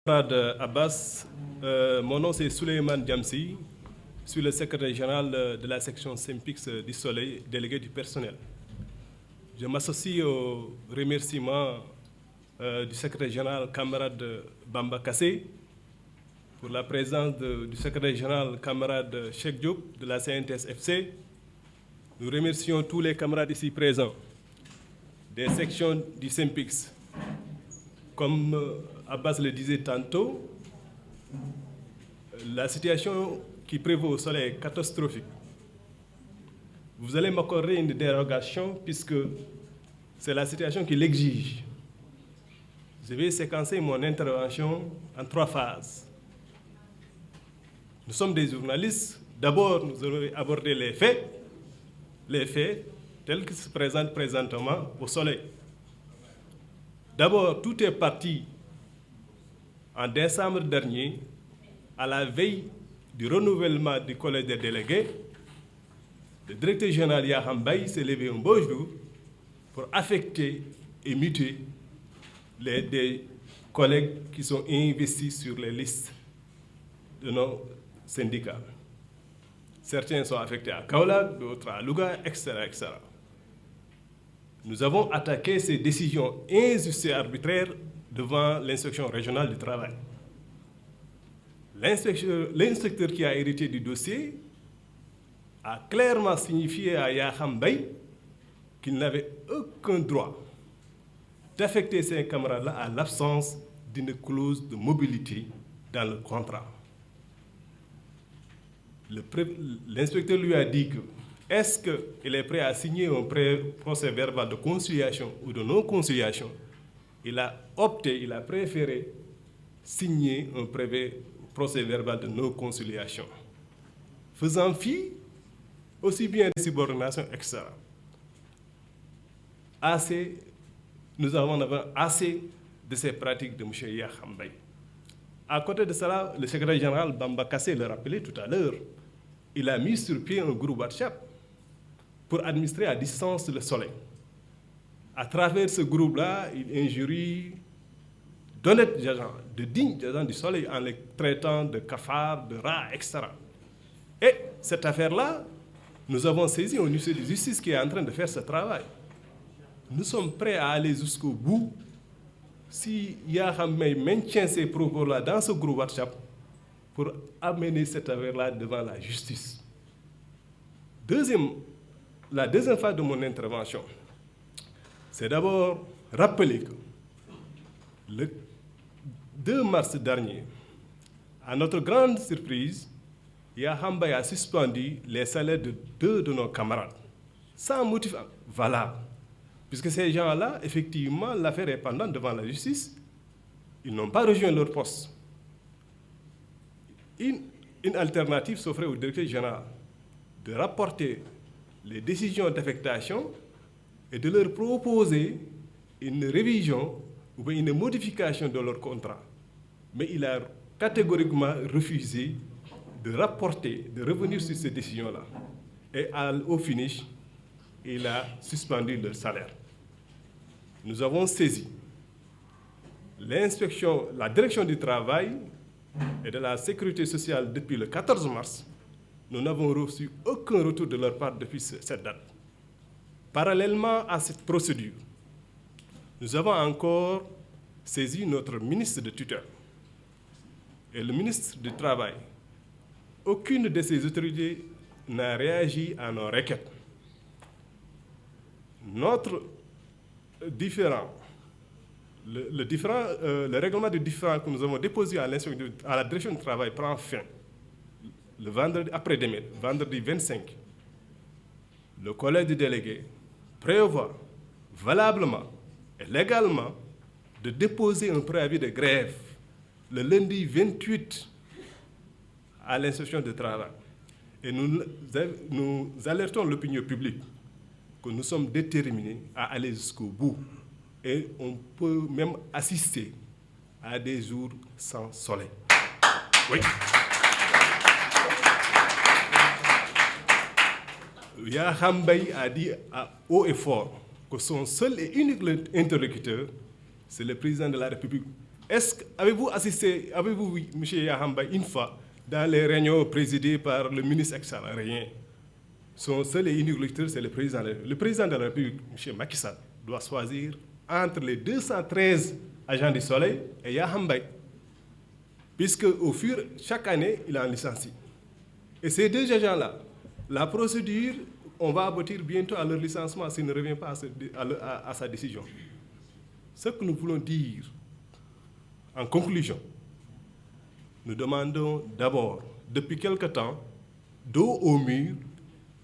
Camarade Abbas, mon nom c'est Souleymane Diamsi, je suis le secrétaire général de la section Simpix du Soleil, délégué du personnel. Je m'associe au remerciement du secrétaire général camarade Bamba Kassé pour la présence du secrétaire général camarade Cheikh Diop de la CNTS-FC. Nous remercions tous les camarades ici présents des sections du Simpix. Comme Abbas le disait tantôt, la situation qui prévaut au Soleil est catastrophique. Vous allez m'accorder une dérogation puisque c'est la situation qui l'exige. Je vais séquencer mon intervention en 3 phases. Nous sommes des journalistes. D'abord, nous allons aborder les faits tels qu'ils se présentent présentement au Soleil. D'abord, tout est parti en décembre dernier, à la veille du renouvellement du collège des délégués. Le directeur général Yaham Mbaye s'est levé un beau jour pour affecter et muter des collègues qui sont investis sur les listes de nos syndicats. Certains sont affectés à Kaolack, d'autres à Louga, etc., etc. Nous avons attaqué ces décisions injustes et arbitraires devant l'inspection régionale du travail. L'inspecteur qui a hérité du dossier a clairement signifié à Yaham Mbaye qu'il n'avait aucun droit d'affecter ses camarades-là à l'absence d'une clause de mobilité dans le contrat. L'inspecteur lui a dit que est-ce qu'il est prêt à signer un procès verbal de conciliation ou de non-conciliation? Il a opté, il a préféré signer un procès verbal de non-conciliation, faisant fi aussi bien de subordination, etc. Nous avons assez de ces pratiques de M. Yaham Mbaye. À côté de cela, le secrétaire général Bamba Kassé le rappelait tout à l'heure, il a mis sur pied un groupe WhatsApp pour administrer à distance le Soleil. À travers ce groupe-là, il injurie d'honnêtes agents, de dignes agents du Soleil en les traitant de cafards, de rats, etc. Et cette affaire-là, nous avons saisi au ministère de la Justice qui est en train de faire ce travail. Nous sommes prêts à aller jusqu'au bout si Yaham Mbaye maintient ces propos-là dans ce groupe WhatsApp pour amener cette affaire-là devant la justice. La deuxième phase de mon intervention, c'est d'abord rappeler que le 2 mars dernier, à notre grande surprise, Yaham Mbaye a suspendu les salaires de 2 de nos camarades, sans motif valable. Puisque ces gens-là, effectivement, l'affaire est pendante devant la justice, ils n'ont pas rejoint leur poste. Une alternative s'offrait au directeur général de rapporter les décisions d'affectation et de leur proposer une révision ou une modification de leur contrat. Mais il a catégoriquement refusé de rapporter, de revenir sur ces décisions-là. Et au finish, il a suspendu leur salaire. Nous avons saisi la direction du travail et de la sécurité sociale depuis le 14 mars. Nous n'avons reçu aucun retour de leur part depuis cette date. Parallèlement à cette procédure, nous avons encore saisi notre ministre de tutelle et le ministre du Travail. Aucune de ces autorités n'a réagi à nos requêtes. Notre différend, le règlement de différend que nous avons déposé à la direction du travail prend fin le vendredi après-demain, vendredi 25. Le collège des délégués prévoit valablement et légalement de déposer un préavis de grève le lundi 28 à l'inspection du travail. Et nous alertons l'opinion publique que nous sommes déterminés à aller jusqu'au bout. Et on peut même assister à des jours sans soleil. Oui. Yaham Mbaye a dit à haut et fort que son seul et unique interlocuteur, c'est le président de la République Avez-vous assisté, avez-vous vu M. Yahamba une fois dans les réunions présidées par le ministre extérieur? Rien. Son seul et unique lecteur, c'est le président. Le président de la République, M. Macky Sall, doit choisir entre les 213 agents du Soleil et Yahamba. Puisque chaque année, il en licencie. Et ces deux agents-là, la procédure, on va aboutir bientôt à leur licenciement s'il ne revient pas à sa décision. Ce que nous voulons dire, en conclusion, nous demandons d'abord, depuis quelque temps, dos au mur,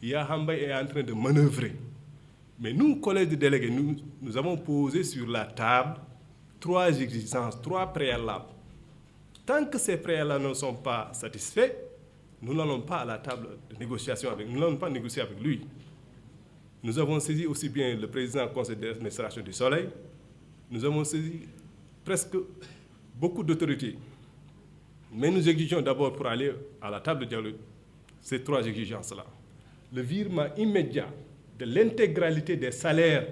Yahamba est en train de manœuvrer. Mais nous, collègues de délégués, nous avons posé sur la table 3 exigences, 3 préalables. Tant que ces préalables ne sont pas satisfaits, nous n'allons pas à la table de négociation avec lui. Nous n'allons pas négocier avec lui. Nous avons saisi aussi bien le président du conseil d'administration du Soleil. Nous avons saisi presque beaucoup d'autorités. Mais nous exigeons d'abord, pour aller à la table de dialogue, ces 3 exigences-là. Le virement immédiat de l'intégralité des salaires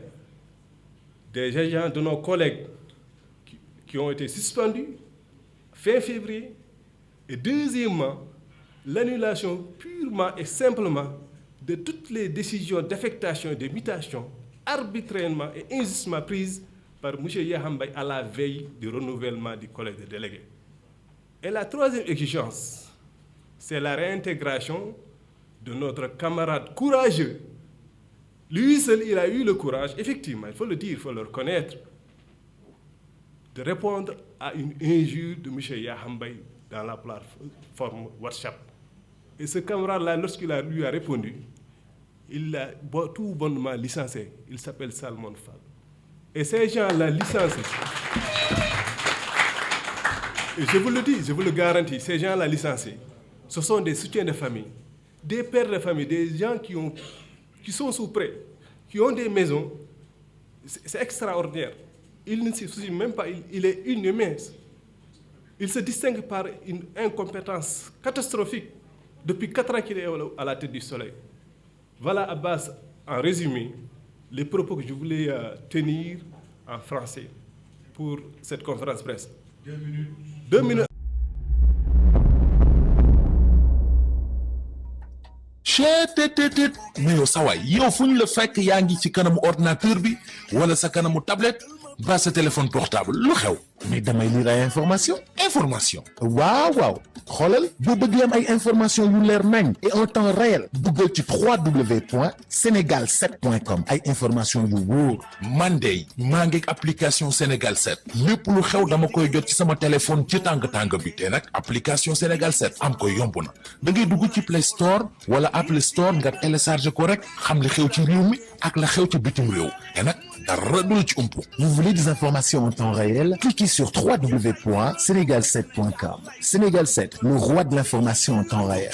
des agents de nos collègues qui ont été suspendus fin février. Et deuxièmement, l'annulation purement et simplement de toutes les décisions d'affectation et de mutation arbitrairement et injustement prises par M. Yahamba à la veille du renouvellement du collège des délégués. Et la 3e exigence, c'est la réintégration de notre camarade courageux. Lui seul, il a eu le courage, effectivement, il faut le dire, il faut le reconnaître, de répondre à une injure de M. Yahamba dans la plateforme WhatsApp. Et ce camarade-là, lorsqu'il lui a répondu, il l'a tout bonnement licencié. Il s'appelle Salmon Fall. Et ces gens-là licenciés, et je vous le dis, je vous le garantis, ces gens-là licenciés, ce sont des soutiens de famille, des pères de famille, des gens qui sont sous prêt, qui ont des maisons. C'est extraordinaire. Il ne se soucie même pas, il est inhumain. Il se distingue par une incompétence catastrophique depuis 4 ans qu'il est à la tête du Soleil. Voilà, Abbas, en résumé, les propos que je voulais tenir en français pour cette conférence presse. 2 minutes. 2 minutes. mais yow sa waay yow fu ñu la fekk yaa ngi ci kanamu ordinateur bi wala sa kanamu tablette ba sa téléphone portable lu xew mais damay lire ay information waaw xoolal boo bëgg am ay information yu leer nañ et en temps réel duggal ci www.senegal7.com ay information yu wóor man de maa ngi application Sénégal 7 lépp lu xew dama koy jot ci sama téléphone ci tàng bi te nag application Sénégal 7 am ko yomb na da ngay dugg ci Play Store wala Apple Store nga télécharger ko rek xam li xew ci réew mi ak la xew ci bitim réew te nag dara du la ci umpu. Vous voulez des informations en temps réel? Cliquez sur www.senegal7.com. Sénégal 7, le roi de l'information en temps réel.